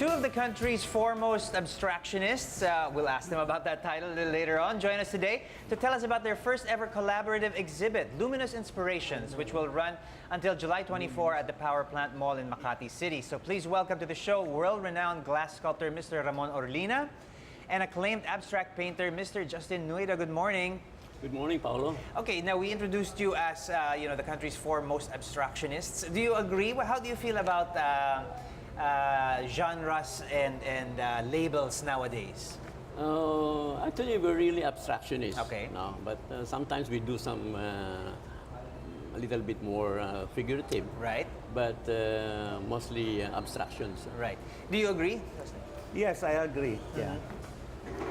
Two of the country's foremost abstractionists, we'll ask them about that title a little later on, join us today to tell us about their first ever collaborative exhibit, Luminous Inspirations, which will run until July 24 at the Power Plant Mall in Makati City. So please welcome to the show world-renowned glass sculptor Mr. Ramon Orlina and acclaimed abstract painter Mr. Justin Nuyda. Good morning. Good morning, Paolo. Okay, now we introduced you as the country's foremost abstractionists. Do you agree? How do you feel about genres and labels nowadays? Actually, we're really abstractionists Okay. now, but sometimes we do some a little bit more figurative. Right. But mostly abstractions. Right. Do you agree? Yes, I agree. Yeah,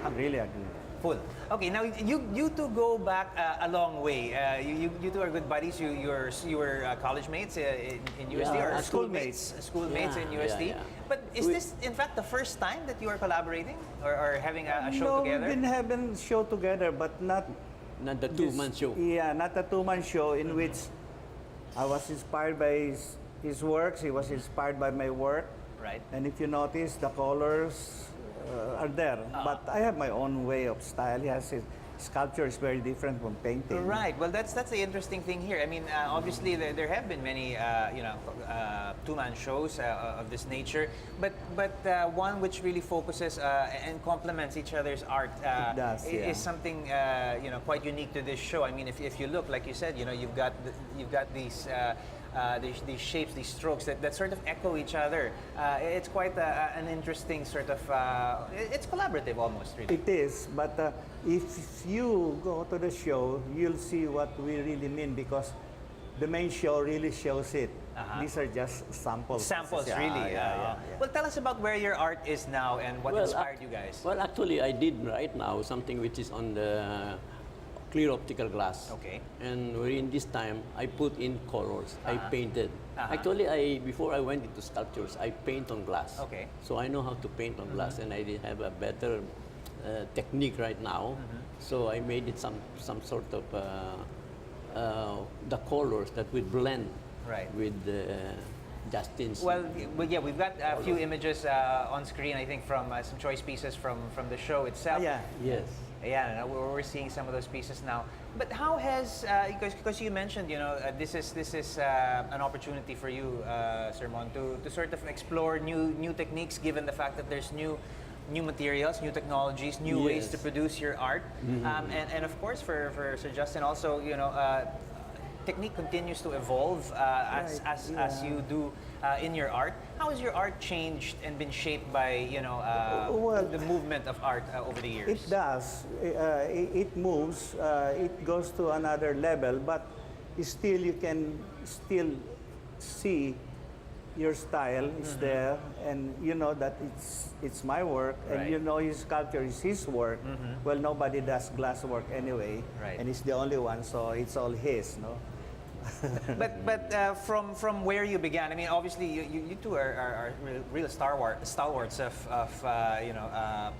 I really agree. Full. Okay, now you two go back a long way. You two are good buddies. You were college mates in UST Yeah, or schoolmates. Schoolmates in UST. Yeah. But is this in fact the first time that you are collaborating or having a show No, together? we've been having show together, but not Not the this- two-month show. Yeah, not a two-month show in which I was inspired by his works. He was inspired by my work. Right. And if you notice, the colors are there. But I have my own way of style. He has his sculpture is very different from painting. Right. Well, that's the interesting thing here. I mean, obviously there have been many two-man shows of this nature, but one which really focuses and complements each other's art It does, yeah. is something quite unique to this show. I mean, if you look, like you said, you've got these shapes, these strokes that sort of echo each other. It's quite an interesting sort of. It's collaborative almost, really. It is, but if you go to the show, you'll see what we really mean because the main show really shows it. These are just samples. Samples, Yeah, really. yeah. Well, tell us about where your art is now and what inspired you guys. Well, actually, I did right now something which is on the clear optical glass. Okay. And within this time, I put in colors. I painted. Uh-huh. Actually, before I went into sculptures, I paint on glass. Okay. So I know how to paint on glass, and I did have a better technique right now. So I made it some sort of the colors that would blend Right. with Justin's. Well, yeah, we've got a few images on screen, I think, from some choice pieces from the show itself. Yeah. Yes. Yeah, we're seeing some of those pieces now. But how has because you mentioned this is an opportunity for you, Sir Mon, to sort of explore new techniques, given the fact that there's new materials, new technologies, new ways Yes. to produce your art, and of course for Sir Justin also technique continues to evolve as you do in your art. How has your art changed and been shaped by Well, the movement of art over the years? It does. It moves. It goes to another level, but still you can still see your style is there, and you know that it's my work, Right. and you know his sculpture is his work. Well, nobody does glass work anyway, Right. and he's the only one, so it's all his, no? But from where you began, I mean, obviously you two are real stalwarts of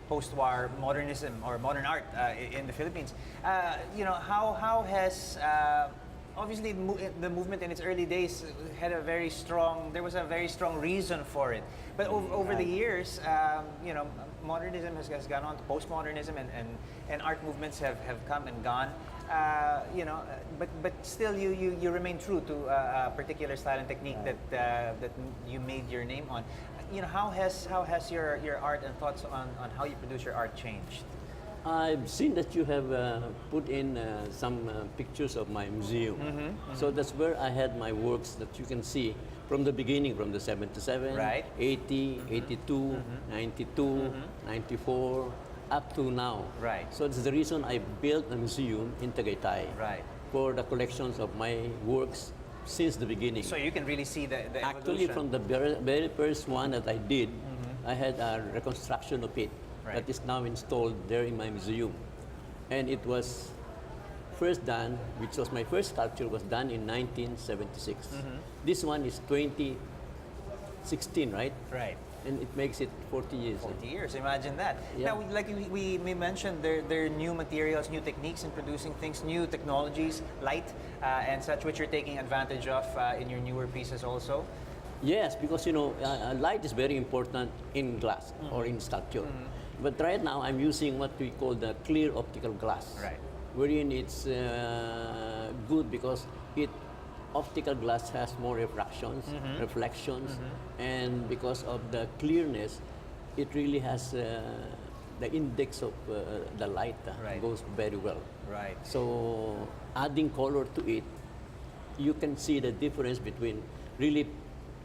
post-war modernism or modern art in the Philippines. How has obviously the movement in its early days had there was a very strong reason for it. But over the years, modernism has gone on to postmodernism, and art movements have come and gone. But still you remain true to a particular style and technique that you made your name on. How has your art and thoughts on how you produce your art changed? I've seen that you have put in some pictures of my museum. So that's where I had my works that you can see from the beginning, from the 77, Right. 80, 82, 92, 94, up to now. Right. So that's the reason I built a museum in Tagaytay Right. for the collections of my works since the beginning. So you can really see the Actually, evolution. from the very first one that I did, I had a reconstruction of it Right. that is now installed there in my museum. And it was first done, which was my first sculpture, was done in 1976. This one is 2016, right? Right. And it makes it 40 years. 40 years, imagine that. Yeah. Now, like we mentioned, there are new materials, new techniques in producing things, new technologies, light and such, which you're taking advantage of in your newer pieces also. Yes, because light is very important in glass or in sculpture. But right now I'm using what we call the clear optical glass, Right. wherein it's good because optical glass has more reflections, and because of the clearness, it really has the index of the light Right. goes very well. Right. So adding color to it, you can see the difference between really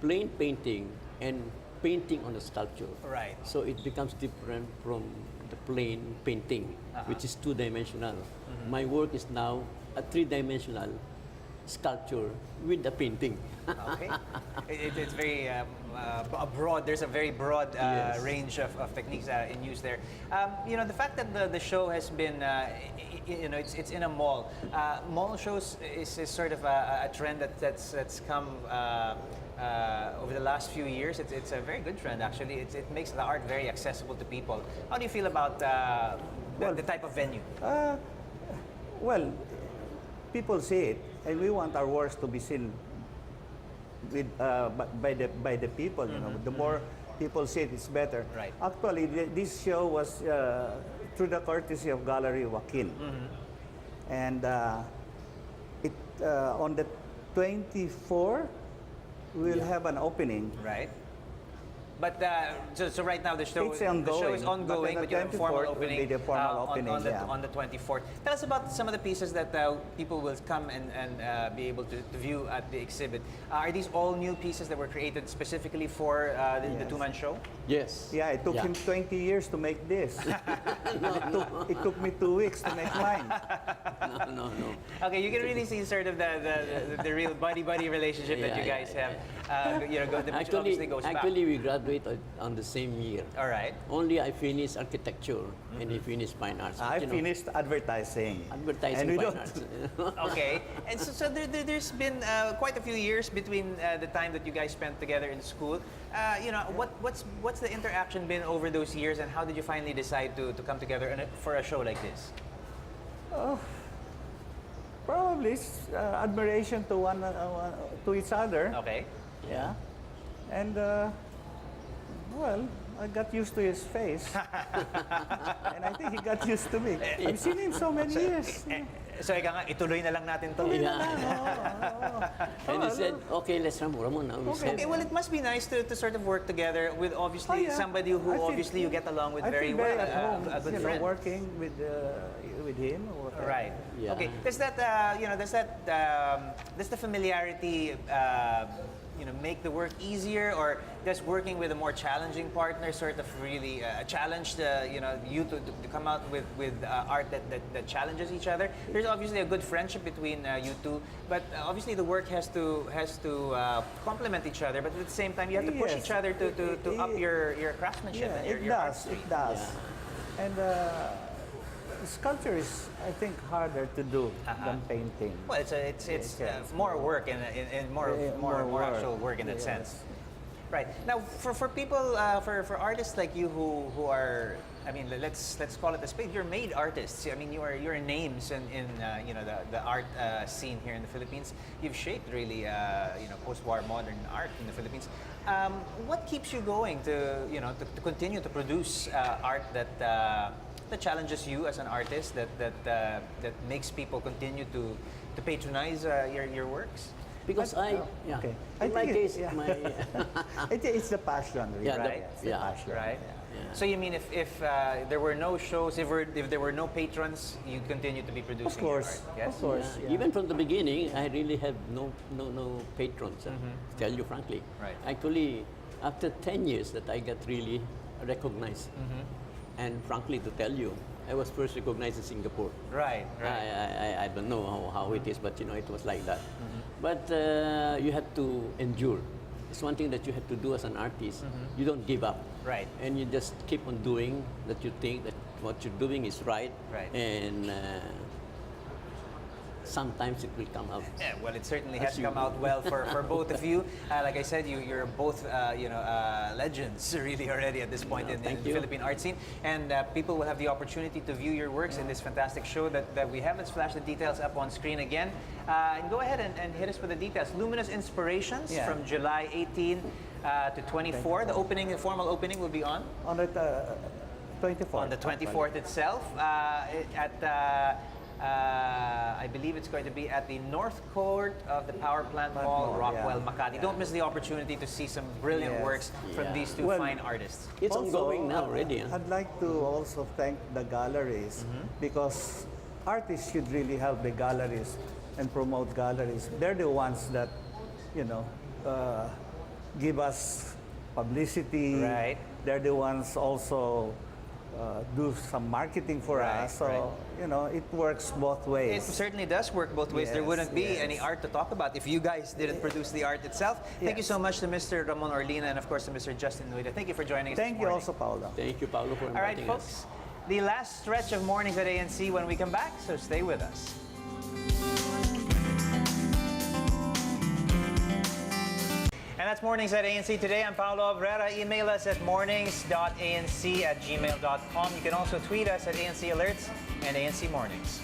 plain painting and painting on a sculpture. Right. So it becomes different from the plain painting, which is two-dimensional. My work is now a three-dimensional sculpture with a painting. Okay. It's very broad. There's a very broad Yes. range of techniques in use there. The fact that the show has been, it's in a mall. Mall shows is sort of a trend that's come over the last few years. It's a very good trend, actually. It makes the art very accessible to people. How do you feel about the type of venue? Well, people see it, and we want our works to be seen with by the people. The more people see it, it's better. Right. Actually, this show was through the courtesy of Gallery Joaquin, and on the 24th we'll have an opening. Right. But so right now the show It's the show is ongoing, ongoing, but but you have a the formal 24th will opening, be the formal opening, on the 24th. Tell us about some of the pieces that people will come and be able to view at the exhibit. Are these all new pieces that were created specifically for the Yes. two-man show? Yes. Yeah, it took him 20 years to make this. It took me 2 weeks to make mine. No. Okay, you can really see sort of the real buddy-buddy relationship that you guys have. Which obviously goes back. Actually, we graduated on the same year. All right. Only I finished architecture and he finished fine arts. But, I finished advertising. advertising And we fine don't- arts. Okay, and so there's been quite a few years between the time that you guys spent together in school. What's the interaction been over those years, and how did you finally decide to come together for a show like this? Probably admiration to to each other. Okay. Yeah. And well, I got used to his face, and I think he got used to me. I've seen him so many years. So ika nga, ituloy na lang natin to. Yeah. And he said, okay, let's Ramon. Now we said, Okay, well, it must be nice to sort of work together with obviously somebody who I feel- obviously you get along with I very feel well, at home, a good friend. working with him. Right. Yeah. Okay. Does that does the familiarity make the work easier, or does working with a more challenging partner sort of really challenge you to come out with art that challenges each other? There's obviously a good friendship between you two, but obviously the work has to complement each other. But at the same time, you have to push Yes. each other to up your craftsmanship Yeah, and your it does. artistry. It does. And sculpture is, I think, harder to do than painting. Well, it's more work and more actual work in that sense. Right. Now, for people, for artists like you who are, I mean, let's call it a spade. You're made artists. I mean, you're names in the art scene here in the Philippines. You've shaped really post-war modern art in the Philippines. What keeps you going to continue to produce art that challenges you as an artist, that makes people continue to patronize your works? because Okay. In my case, It's the passion, really. Yeah, Right. It's the passion. Right. Yeah. So you mean if there were no shows, if there were no patrons, you continue to be producing Of course. your art? Yes. Of course. Yeah. Yeah. Even from the beginning, I really had no patrons. To tell you frankly, Right. Actually, after 10 years that I got really recognized, and frankly to tell you, I was first recognized in Singapore. Right. I don't know how it is, but it was like that. But you have to endure. It's one thing that you have to do as an artist. You don't give up. Right. And you just keep on doing that you think that what you're doing is right. Right. And sometimes it will come out. Yeah, well, it certainly has As you come out well for both of you. Like I said, you're both legends really already at this point in the thank you. Philippine art scene, and people will have the opportunity to view your works in this fantastic show that we have. Let's flash the details up on screen again, and go ahead and hit us with the details. Luminous Inspirations from July 18 to 24. The formal opening will be on the 24th. On the 24th itself, I believe it's going to be at the North Court of the Power Plant Mall, Rockwell, Makati. Don't miss the opportunity to see some brilliant works from these two fine artists. It's Also, ongoing now already. I'd like to also thank the galleries because artists should really help the galleries and promote galleries. They're the ones that, give us publicity. Right. They're the ones also do some marketing for us. So, it works both It ways. certainly does work both ways. There Yes, wouldn't be yes. any art to talk about if you guys didn't produce the art itself. Thank you so much to Mr. Ramon Orlina and, of course, to Mr. Justin Nuyda. Thank you for joining us Thank this you morning. also, Paolo. Thank you, Paolo, for All right, inviting us. folks. The last stretch of mornings at ANC when we come back, so stay with us. And that's Mornings at ANC today. I'm Paolo Abrera. Email us at mornings.anc@gmail.com. You can also tweet us at ANC Alerts and ANC Mornings.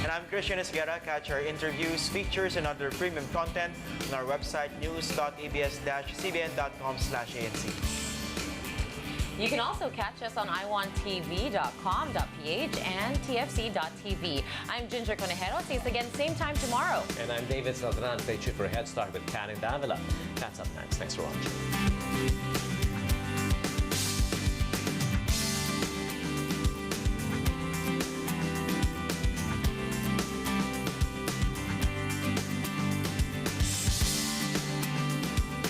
And I'm Christian Esguerra. Catch our interviews, features, and other premium content on our website news.abs-cbn.com/ANC. You can also catch us on iwanttv.com.ph and tfc.tv. I'm Ginger Conejero. See us again same time tomorrow. And I'm David Saldran. Stay tuned for a Head Start with Karen Davila. That's up next. Thanks for watching.